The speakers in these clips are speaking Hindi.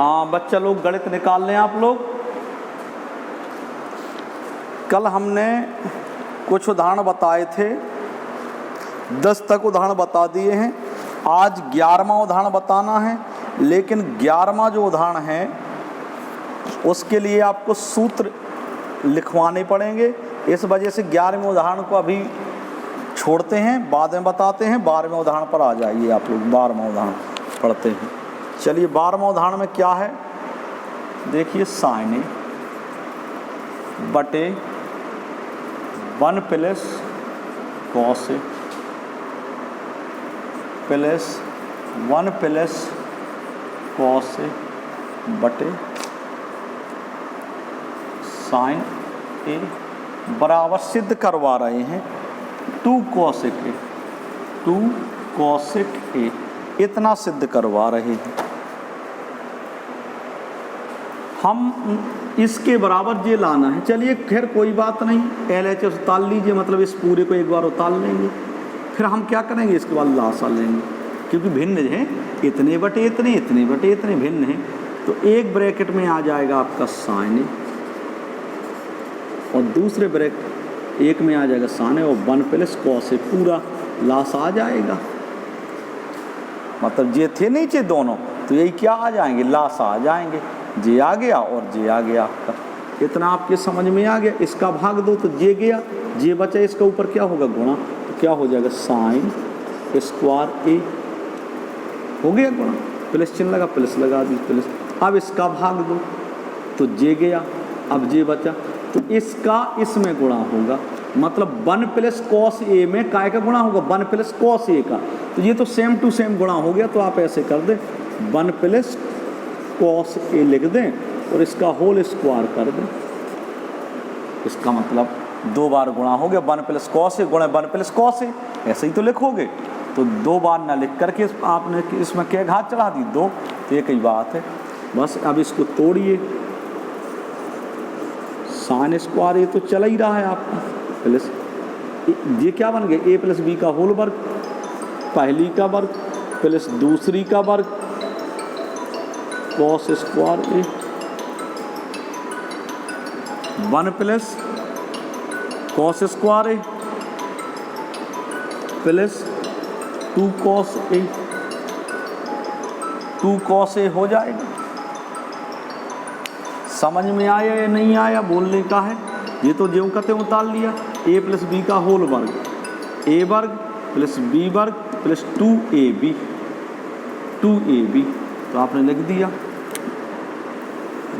हाँ बच्चा लोग गणित निकाल लें आप लोग। कल हमने कुछ उदाहरण बताए थे, 10 तक उदाहरण बता दिए हैं। आज 11वां उदाहरण बताना है, लेकिन 11वां जो उदाहरण है उसके लिए आपको सूत्र लिखवाने पड़ेंगे। इस वजह से 11वें उदाहरण को अभी छोड़ते हैं, बाद में बताते हैं। 12वें उदाहरण पर आ जाइए आप लोग। 12वां उदाहरण पढ़ते हैं। चलिए 12वां उदाहरण में क्या है देखिए, साइन ए बटे 1 plus cos A plus 1 plus cos A बटे साइन ए बराबर सिद्ध करवा रहे हैं 2 कोसेक ए, 2 कोसेक ए, इतना सिद्ध करवा रहे हैं हम। इसके बराबर ये लाना है। चलिए खैर कोई बात नहीं, LHS उतार लीजिए, मतलब इस पूरे को एक बार उतार लेंगे। फिर हम क्या करेंगे, इसके बाद लासा लेंगे, क्योंकि भिन्न है, इतने बटे इतने, इतने बटे इतने भिन्न हैं। तो एक ब्रैकेट में आ जाएगा आपका साइन ए, और दूसरे ब्रैकेट एक में आ जाएगा साइन ए, और 1 प्लस कॉस ए, पूरा लासा आ जाएगा। मतलब ये थे नीचे दोनों, तो यही क्या आ जाएंगे, लासा आ जाएंगे। जे आ गया और जे आ गया आपका, इतना आपके समझ में आ गया। इसका भाग दो तो जे गया, जे बचा, इसका ऊपर क्या होगा, गुणा, तो क्या हो जाएगा, साइन स्क्वायर ए हो गया गुणा, प्लस चिन्ह लगा, प्लस लगा दी, प्लस। अब इसका भाग दो तो जे गया, अब जे बचा, तो इसका इसमें गुणा होगा। मतलब 1 प्लस कॉस ए में काय का गुणा होगा, 1 प्लस कॉस ए का। तो ये तो सेम टू सेम गुणा हो गया। तो आप ऐसे कर दें, 1 प्लस कॉस ए लिख दें और इसका होल स्क्वायर कर दें। इसका मतलब 2 बार गुणा हो गया, 1 प्लस कॉस ए गुणा 1 प्लस कॉस ए, ऐसे ही तो लिखोगे। तो 2 बार ना लिख करके आपने इसमें क्या घात चढ़ा दी, 2, तो एक ही बात है बस। अब इसको तोड़िए, साइन स्क्वायर ये तो चला ही रहा है आपका, प्लस ये क्या बन गया, ए प्लस बी का होल वर्ग, पहली का वर्ग प्लस दूसरी का वर्ग, cos square A, 1 plus cos square A plus 2 cos A, 2 cos A हो जाएगा। समझ में आया या नहीं आया, बोलने का है। ये तो ज्यों कहते उतार लिया, ए प्लस बी का होल वर्ग, ए वर्ग प्लस बी वर्ग प्लस 2ab, 2ab, तो आपने लिख दिया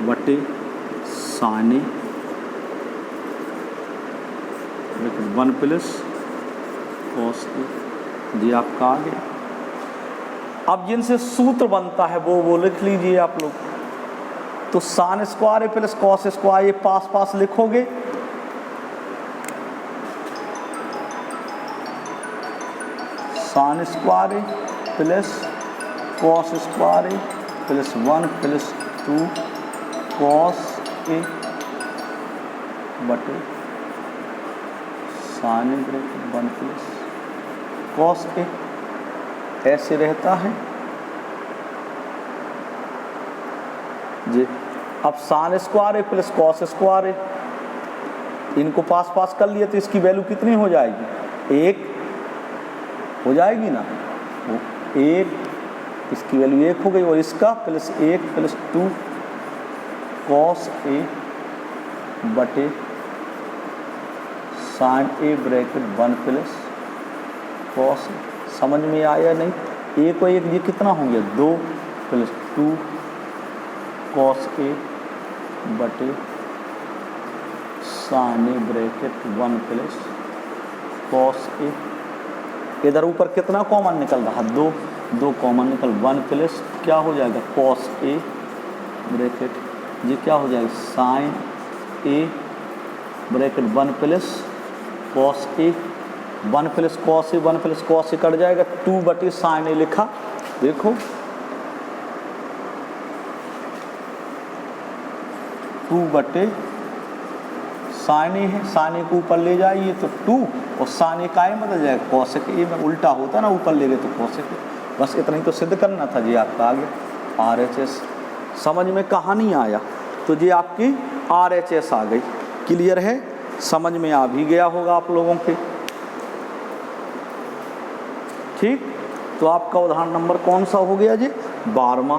बटे sign A 1 plus cos A, ये आपका आ गया। अब जिनसे सूत्र बनता है वो लिख लीजिए आप लोग। तो साइन स्क्वायर ए प्लस कॉस स्क्वायर, ये पास पास लिखोगे, sine square A plus cos square A plus 1 plus 2 cos A बटे sign A bracket 1 plus cos A, ऐसे रहता है जी। अब साइन स्क्वायर ए प्लस कॉस स्क्वायर ए, इनको पास पास कर लिया तो इसकी वैल्यू कितनी हो जाएगी, 1 हो जाएगी ना, 1, इसकी वैल्यू 1 हो गई, और इसका प्लस 1 प्लस 2 कॉस ए बटे sign A bracket 1 plus cos A. समझ में आया नहीं, 1 और 1 ये कितना हो गया, 2 प्लस 2 कॉस ए बटे sign A bracket 1 plus cos A. इधर ऊपर कितना कॉमन निकल रहा, 2 कॉमन निकल, 1 प्लस क्या हो जाएगा, कॉस ए ब्रैकेट, ये क्या हो जाएगा, sign A bracket 1 plus cos A, 1 plus cos A, 1 plus cos A cut जाएगा, 2 बटे साइन ए लिखा, देखो 2 बटे साइन ए है, साइन ए को ऊपर ले जाइए तो 2, और साइन ए का ए बदल जाएगा, कॉसेक ए में उल्टा होता ना, ऊपर ले गए तो कॉसेक ए। बस इतना ही तो सिद्ध करना था जी, आपका आ गया RHS समझ में कहाँ नहीं आया? तो ये आपकी RHS आ गई। क्लियर है? समझ में आ भी गया होगा आप लोगों के। ठीक, तो आपका उदाहरण नंबर कौन सा हो गया जी? 12वां।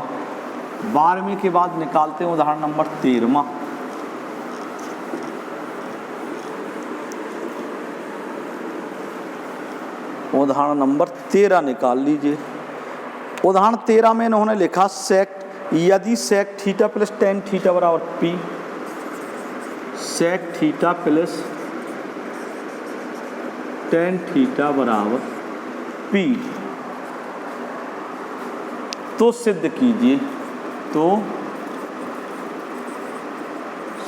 12वें के बाद निकालते हैं उदाहरण नंबर 13वां। उदाहरण नंबर 13 निकाल लीजिए। उदाहरण 13 में इन्होंने लिखा सेक यदि sec theta plus tan theta बराबर P, sec theta plus tan theta बराबर पी, तो सिद्ध कीजिए, तो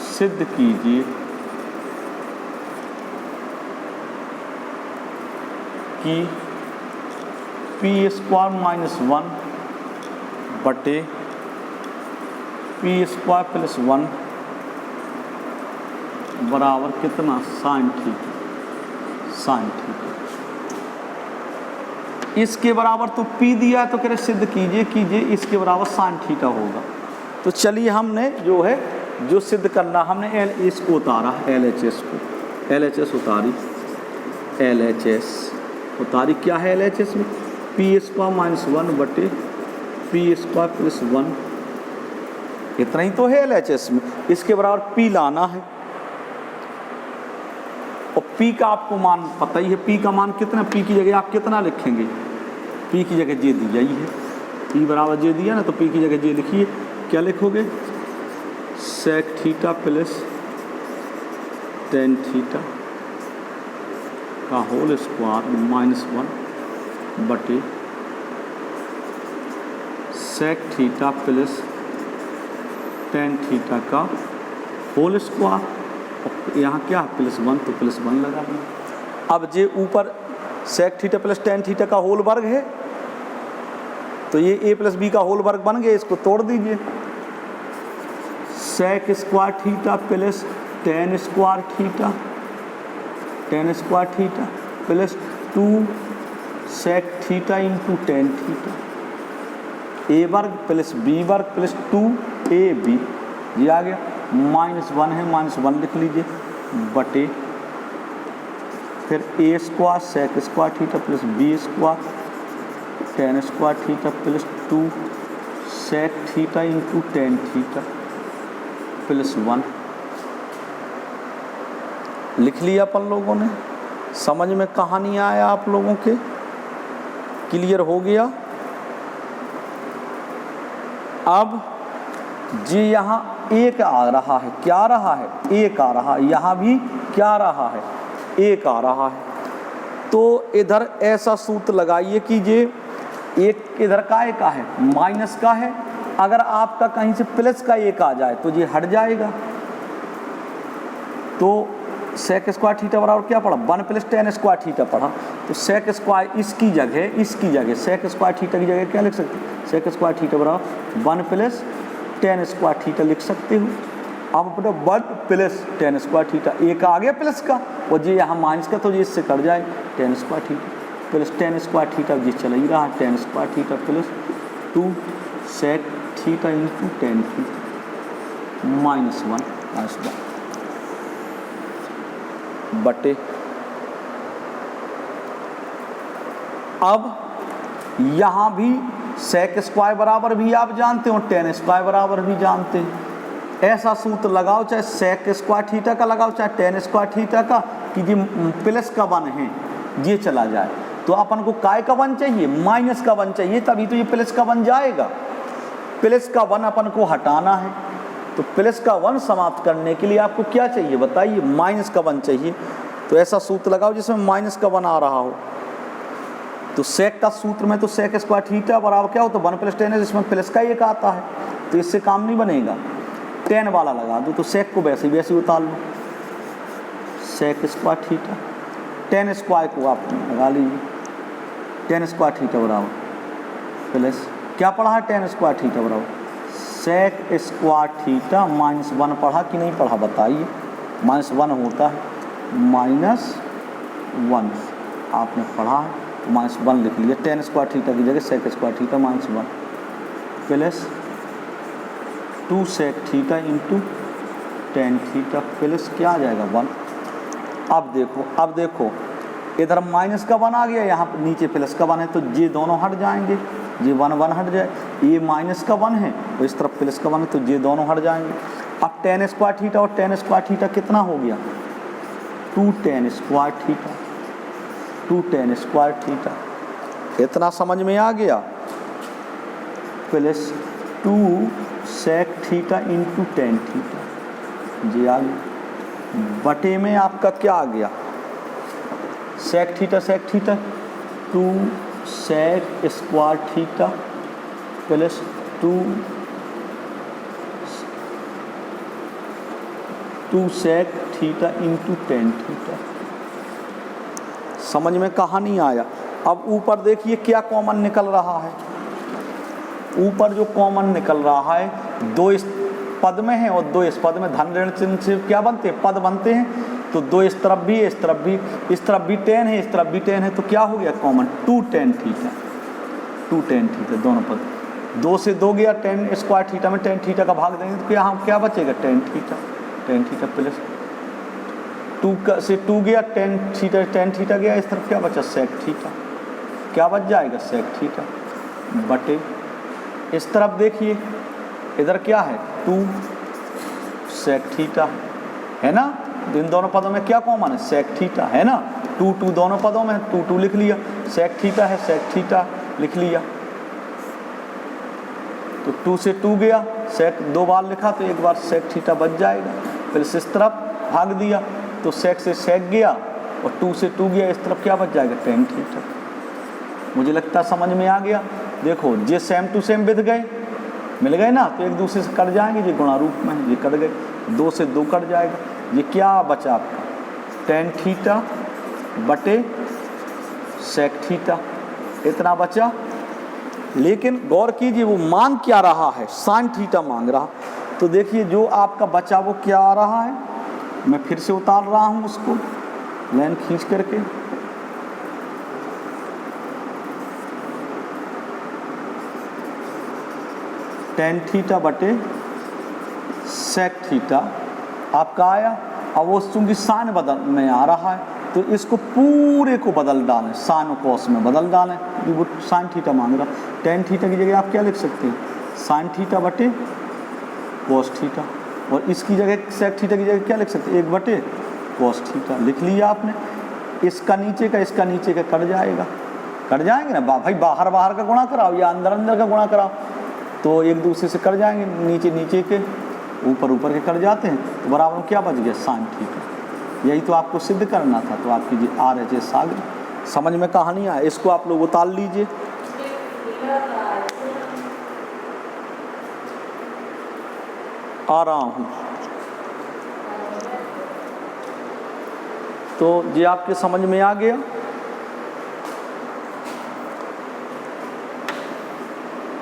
सिद्ध कीजिए कि पी स्क्वायर माइनस 1 बटे पी स्क्वायर प्लस 1 बराबर कितना? Sine theta. साइन थीटा इसके बराबर तो पी दिया है, तो कह रहे सिद्ध कीजिए कि ये इसके बराबर साइन थीटा होगा। तो चलिए हमने जो है जो सिद्ध करना, हमने इसको उतारा, LHS को, LHS उतारी, LHS उतारी। क्या है LHS में? पी स्क्वायर माइनस 1 बटे पी स्क्वायर प्लस 1, इतना ही तो है LHS में। इसके बराबर पी लाना है, और पी का आपको मान पता ही है। पी का मान कितना? पी की जगह आप कितना लिखेंगे? पी की जगह जे दी जाई है, पी बराबर जे दिया ना, तो पी की जगह जे लिखिए। क्या लिखोगे? Sec theta plus tan theta का होल स्क्वायर माइनस 1 बटे sec theta plus tan theta का होल स्क्वायर। यहाँ क्या है? प्लस 1, तो प्लस 1 लगा दें। अब जे ऊपर sec theta plus tan theta का होल वर्ग है, तो ये a प्लस बी का होल वर्ग बन गया। इसको तोड़ दीजिए। Sec square theta plus tan square theta, tan square theta plus 2 sec theta into tan theta, a वर्ग प्लस b वर्ग प्लस 2ab, ये आ गया। माइनस 1 है, माइनस 1 लिख लीजिए बटे फिर a square sec square theta plus b square tan square theta plus 2 sec theta into tan theta plus 1 लिख लिया अपन लोगों ने। समझ में कहाँ नहीं आया आप लोगों के? क्लियर हो गया? अब जी यहाँ एक आ रहा है, क्या आ रहा है? एक आ रहा है। यहाँ भी क्या आ रहा है? एक आ रहा है। तो इधर ऐसा सूत्र लगाइए कि ये एक इधर का एक का है, माइनस का है। अगर आपका कहीं से प्लस का एक आ जाए तो ये हट जाएगा। तो सेक स्क्वायर थीटा बराबर क्या पढ़ा? 1 प्लस टेन स्क्वायर थीटा पढ़ा। तो सेक स्क्वायर इसकी जगह सेक स्क्वायर थीटा की जगह क्या लिख सकते हैं? सेक स्क्वायर थीटा बराबर 1 प्लस टेन स्क्वायर थीटा लिख सकते हो। अब अपना 1 प्लस टेन स्क्वायर थीटा, एक आ गया प्लस का, और ये यहाँ माइनस का, तो ये इससे कट जाए। Tan square theta plus tan square theta, ये चला ही रहा। Tan square theta plus 2 sec theta into tan theta minus 1 बटे। अब यहाँ भी सेक स्क्वायर बराबर भी आप जानते हो, टेन स्क्वायर बराबर भी जानते हैं। ऐसा सूत्र लगाओ, चाहे सेक स्क्वायर थीटा का लगाओ चाहे टेन स्क्वायर थीटा का, कि ये प्लस का 1 है, ये चला जाए। तो अपन को काय का 1 चाहिए? माइनस का 1 चाहिए, तभी तो ये प्लस का 1 जाएगा। प्लस का 1 अपन को हटाना है, तो प्लस का 1 समाप्त करने के लिए आपको क्या चाहिए बताइए? माइनस का 1 चाहिए। तो ऐसा सूत्र लगाओ जिसमें माइनस का 1 आ रहा हो। तो सेक का सूत्र में तो सेक स्क्वायर थीटा बराबर क्या हो? तो 1 प्लस टेन है, जिसमें प्लस का 1 आता है, तो इससे काम नहीं बनेगा। टेन वाला लगा दो, तो सेक को वैसे ही उतार लो। Sec square theta, tan square को आप लगा लीजिए। टेन स्क्वायर थीटा बराबर प्लस क्या पढ़ा है? टेन स्क्वायर थीटा बराबर सेक स्क्वायर थीटा माइनस 1 पढ़ा कि नहीं पढ़ा बताइए? माइनस 1 होता है, माइनस 1 आपने पढ़ा है, माइनस 1 लिख लिया। टेन स्क्वायर थीटा की जगह sec square theta minus 1 plus 2 sec theta into tan theta plus क्या आ जाएगा 1। अब देखो इधर माइनस का 1 आ गया, यहाँ पर नीचे प्लस का 1 है, तो ये दोनों हट जाएंगे, ये 1 हट जाए, ये माइनस का 1 है और इस तरफ प्लस का 1 है, तो ये दोनों हट जाएंगे। अब टेन स्क्वायर थीटा और टेन स्क्वायर थीटा कितना हो गया 2 tan square theta, 2 tan square theta, इतना समझ में आ गया। Plus 2 sec theta into tan theta, जी आ गया। बटे में आपका क्या आ गया sec theta 2 sec square theta plus 2 sec theta into tan theta. समझ में कहाँ नहीं आया। अब ऊपर देखिए क्या कॉमन निकल रहा है, ऊपर जो कॉमन निकल रहा है 2 इस पद में है और 2 इस पद में, धन ऋण चिन्ह से क्या बनते हैं पद बनते हैं, तो 2 इस तरफ भी है, इस तरफ भी 10 है, इस तरफ भी 10 है, तो क्या हो गया कॉमन 2 टेन थीटा दोनों पद। 2 से 2 गया, टेन स्क्वायर थीटा में टेन थीटा का भाग देंगे तो यहाँ क्या बचेगा टेन थीटा प्लस 2 से 2 गया, टेन थीटा गया, इस तरफ क्या बचा सेक थीटा, क्या बच जाएगा सेक थीटा बटे, इस तरफ देखिए इधर क्या है 2 सेक थीटा है ना, इन दोनों पदों में क्या कॉमन है सेक थीटा है ना, 2 दोनों पदों में 2 लिख लिया, सेक थीटा है सेक थीटा लिख लिया, तो 2 से 2 गया, सेक 2 बार लिखा तो एक बार सेक थीटा बच जाएगा, फिर इस तरफ भाग दिया तो सेक से सेक गया और 2 से 2 गया, इस तरफ क्या बच जाएगा टेन थीटा। मुझे लगता समझ में आ गया। देखो ये सेम टू सेम बिध गए, मिल गए ना, तो एक दूसरे से कट जाएंगे, ये गुणा रूप में ये कट गए, 2 से 2 कट जाएगा, ये क्या बचा आपका टेन थीटा बटे सेक थीटा, इतना बचा। लेकिन गौर कीजिए वो मांग क्या रहा है साइन थीटा मांग रहा, तो देखिए जो आपका बचा वो क्या आ रहा है, मैं फिर से उतार रहा हूँ उसको लाइन खींच करके, टेन थीटा बटे सेक थीटा आपका आया। अब वो चूंकि साइन बदल में आ रहा है तो इसको पूरे को बदल डालें, साइन और कॉस में बदल डालें, वो साइन थीटा मांग रहा, टेन थीटा की जगह आप क्या लिख सकते हैं साइन थीटा बटे कॉस थीटा, और इसकी जगह सेक थीटा की जगह क्या लिख सकते हैं 1 बटे कॉस थीटा लिख लिया आपने। इसका नीचे का कट जाएगा, कट जाएंगे ना भाई, बाहर का गुणा कराओ या अंदर का गुणा कराओ तो एक दूसरे से कट जाएंगे, नीचे के ऊपर के कट जाते हैं, तो बराबर में क्या बच गया साइन थीटा। यही तो आपको सिद्ध करना था, तो आपकी RHS आ गई। समझ में कहानी आया, इसको आप लोग उतार लीजिए। आ रहा हूँ, तो ये आपके समझ में आ गया।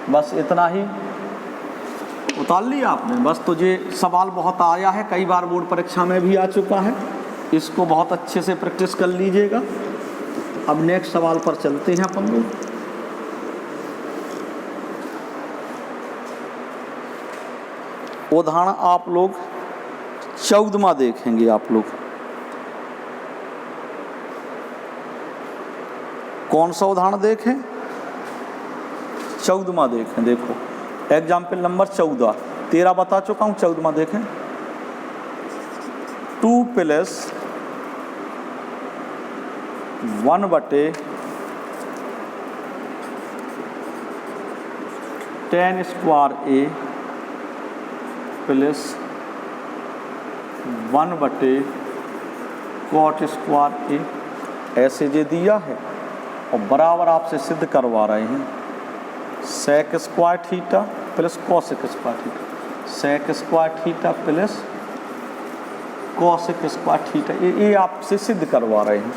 बस इतना ही उतार लिया आपने, बस। तो ये सवाल बहुत आया है, कई बार बोर्ड परीक्षा में भी आ चुका है, इसको बहुत अच्छे से प्रैक्टिस कर लीजिएगा। अब नेक्स्ट सवाल पर चलते हैं अपन लोग। उदाहरण आप लोग 14वां देखेंगे, आप लोग कौन सा उदाहरण देखें 14वां देखें। देखो एग्जाम्पल नंबर 14, 13 बता चुका हूँ, 14वां देखें। 2 प्लस 1 बटे 10 स्क्वायर ए प्लस 1 बटे कॉट स्क्वायर ए, ऐसे जे दिया है और बराबर आपसे सिद्ध करवा रहे हैं sec square theta plus cosec square theta, sec square theta plus cosec square theta, ये आपसे सिद्ध करवा रहे हैं।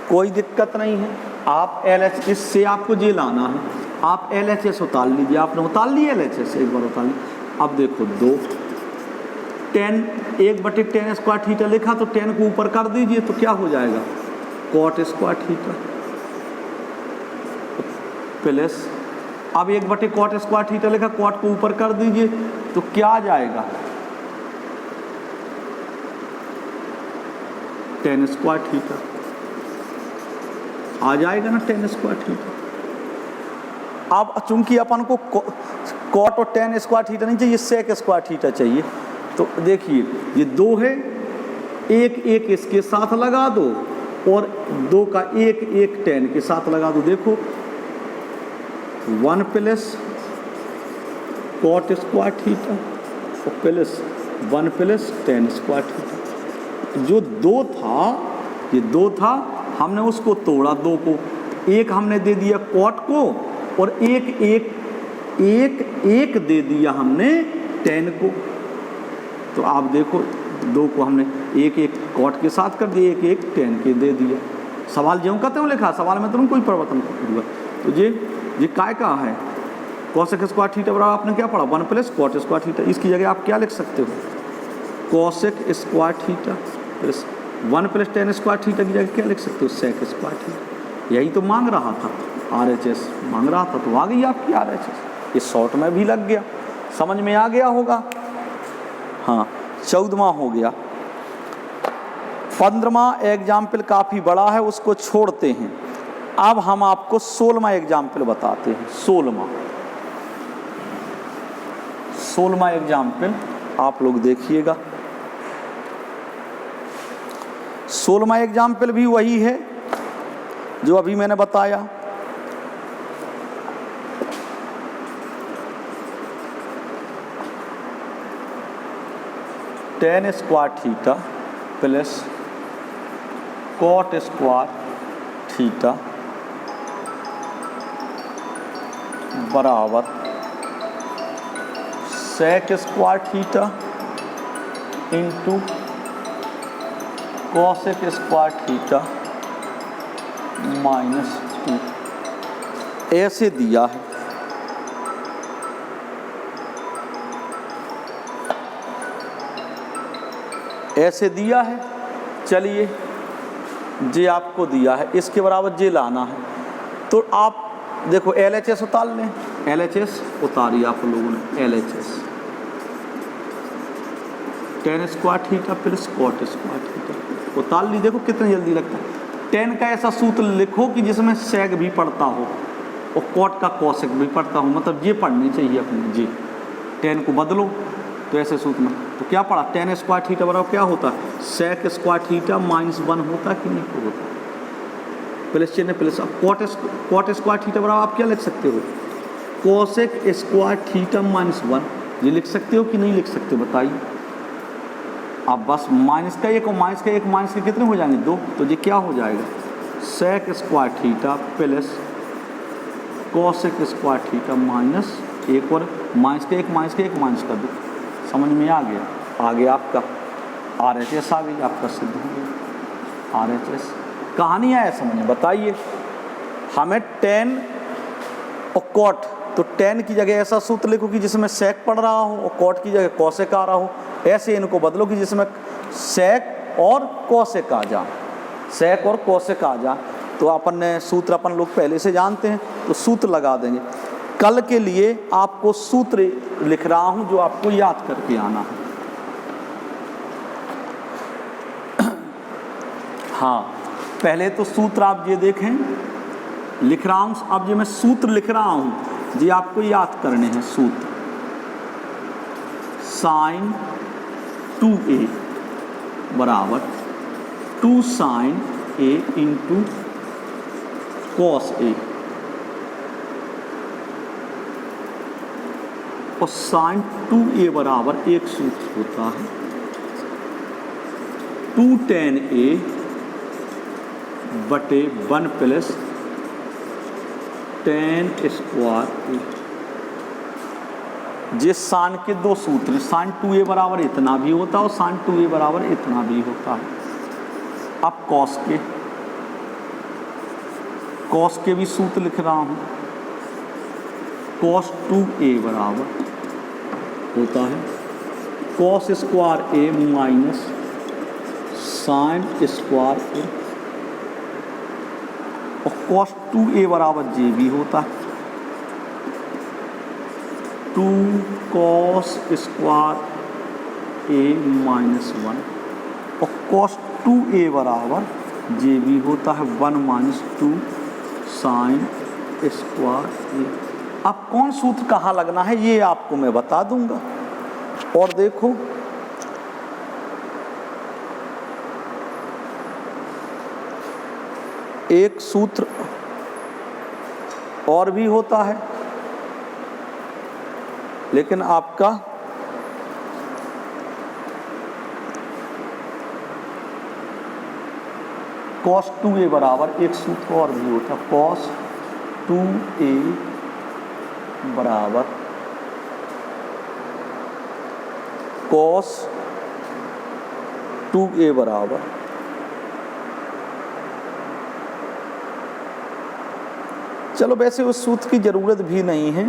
कोई दिक्कत नहीं है, आप LH इससे आपको जे लाना है, आप LHS उतार लीजिए। आपने उतार लिया LHS, एक बार उतार लिया। अब देखो 2 10 1 बटे 10 स्क्वायर थीटा लिखा, तो 10 को ऊपर कर दीजिए तो क्या हो जाएगा कॉट स्क्वायर थीटा प्लस, अब 1 बटे कॉट स्क्वायर थीटा लिखा, कॉट को ऊपर कर दीजिए तो क्या आ जाएगा, tan स्क्वायर थीटा आ जाएगा ना, tan स्क्वायर थीटा। अब चूंकि अपन को कॉट और tan स्क्वायर थीटा नहीं चाहिए, सेक स्क्वायर थीटा चाहिए, तो देखिए ये 2 है, एक एक इसके साथ लगा दो और 2 का एक एक tan के साथ लगा दो। देखो 1 प्लस कॉट स्क्वायर थीटा और plus 1 plus tan square theta. जो 2 था, ये 2 था, हमने उसको तोड़ा 2 को, एक हमने दे दिया कॉट को और एक एक एक एक दे दिया हमने tan को। तो आप देखो 2 को हमने एक एक कॉट के साथ कर दिया, एक एक tan के दे दिया। सवाल ज्यों कहते हो लिखा, सवाल में तुम कोई परिवर्तन कर दिया। तो ये काय का है, कोसेक स्क्वायर थीटा बराबर आपने क्या पढ़ा, 1 प्लस कॉट स्क्वायर थीटा। इसकी जगह आप क्या लिख सकते हो, cosec square theta plus 1 plus tan square theta की जगह क्या लिख सकते हो, सेक स्क्वायर थीटा। यही तो मांग रहा था, RHS मांग रहा था, तो आ गई आपकी RHS। ये शॉर्ट में भी लग गया, समझ में आ गया होगा। हाँ, 14वां हो गया। 15वां एग्जाम्पल काफ़ी बड़ा है, उसको छोड़ते हैं। अब हम आपको 16वां एग्जाम्पल बताते हैं। 16वां एग्जाम्पल आप लोग देखिएगा। 16वां एग्जाम्पल भी वही है जो अभी मैंने बताया। tan square theta plus cot square theta बराबर sec square theta into cosec square theta -2 ऐसे दिया है। ऐसे दिया है, चलिए जे आपको दिया है, इसके बराबर जे लाना है। तो आप देखो LHS उतार लें, LHS उतारिए आप लोगों ने, LHS tan square theta plus cot square theta उतार ली। देखो कितना जल्दी लगता है। tan का ऐसा सूत्र लिखो कि जिसमें सेक भी पढ़ता हो और कॉट का कोसेक भी पढ़ता हो, मतलब ये पढ़नी चाहिए अपने जी। tan को बदलो तो ऐसे सूत्र में, तो क्या पढ़ा, tan स्क्वायर थीटा बराबर क्या होता है, सेक स्क्वायर थीटा -1 होता कि नहीं होता, प्लस चिन्ह प्लस। अब कॉट स्क्वायर थीटा बराबर आप क्या लिख सकते हो, कोसेक स्क्वायर थीटा -1। ये लिख सकते हो कि नहीं लिख सकते, बताइए आप। बस माइनस का एक और माइनस का एक, माइनस के कितने हो जाएंगे, 2। तो ये क्या हो जाएगा, sec square theta plus cosec square theta -1 और माइनस का एक, माइनस का एक, माइनस का 2। समझ में आ गया। आगे आपका RHS आ गई, आपका सिद्ध हो गया RHS। कहानी आया समझ में, बताइए। हमें tan और कॉट, तो tan की जगह ऐसा सूत्र लिखो कि जिसमें सेक पढ़ रहा हो और कॉट की जगह कोसेक आ रहा हो। ऐसे इनको बदलो कि जिसमें सेक और कोसेक आ जा, सेक और कोसेक आ जा। तो अपन ने सूत्र अपन लोग पहले से जानते हैं, तो सूत्र लगा देंगे। कल के लिए आपको सूत्र लिख रहा हूं जो आपको याद करके आना है। हाँ, पहले तो सूत्र आप ये देखें, लिख रहा हूं। अब जो मैं सूत्र लिख रहा हूं ये आपको याद करने हैं। सूत्र sin 2a बराबर 2 sin a into cos a, और sin 2a बराबर एक सूत्र होता है 2 tan a बटे 1 प्लस tan स्क्वायर a। ये sin के 2 सूत्र, sin 2a बराबर इतना भी होता है और sin 2a बराबर इतना भी होता है। अब cos के भी सूत्र लिख रहा हूं। cos 2a बराबर होता है cos square a minus sin square a, और cos 2a बराबर जे भी होता है 2 2 cos स्क्वायर a माइनस 1 और cos 2a बराबर ये भी होता है 1 माइनस 2 साइन स्क्वायर a। अब कौन सूत्र कहाँ लगना है ये आपको मैं बता दूंगा। और देखो एक सूत्र और भी होता है, लेकिन आपका cos 2a बराबर एक सूत्र और भी होता है, cos 2a बराबर cos 2a बराबर चलो वैसे उस सूत्र की जरूरत भी नहीं है,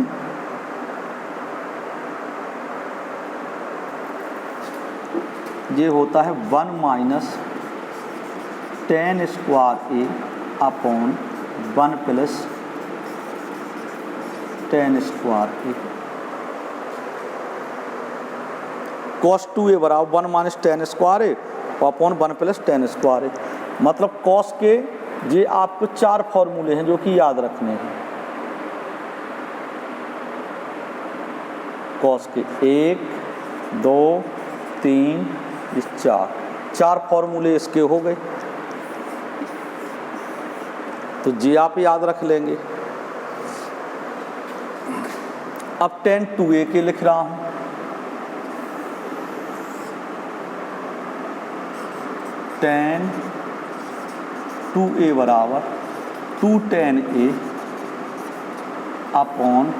ये होता है 1 minus tan square a upon 1 plus tan square a। cos 2a बराबर 1 minus tan square a upon 1 plus tan square a। मतलब cos के ये आपको 4 फॉर्मूले हैं जो कि याद रखने हैं। cos के 1 2 3 4 फॉर्मूले इसके हो गए, तो जी आप याद रख लेंगे। अब tan 2a के लिख रहा हूं, tan 2a बराबर 2 tan a upon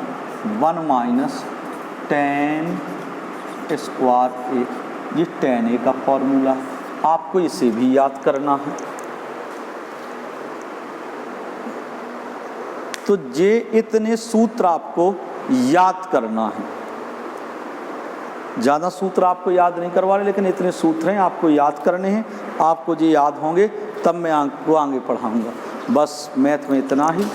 1 minus tan square a। ये tan a का फॉर्मूला आपको इसे भी याद करना है। तो ये इतने सूत्र आपको याद करना है, ज़्यादा सूत्र आपको याद नहीं करवा रहे, लेकिन इतने सूत्र हैं आपको याद करने हैं। आपको ये याद होंगे तब मैं आपको आगे पढ़ाऊंगा। बस मैथ में इतना ही।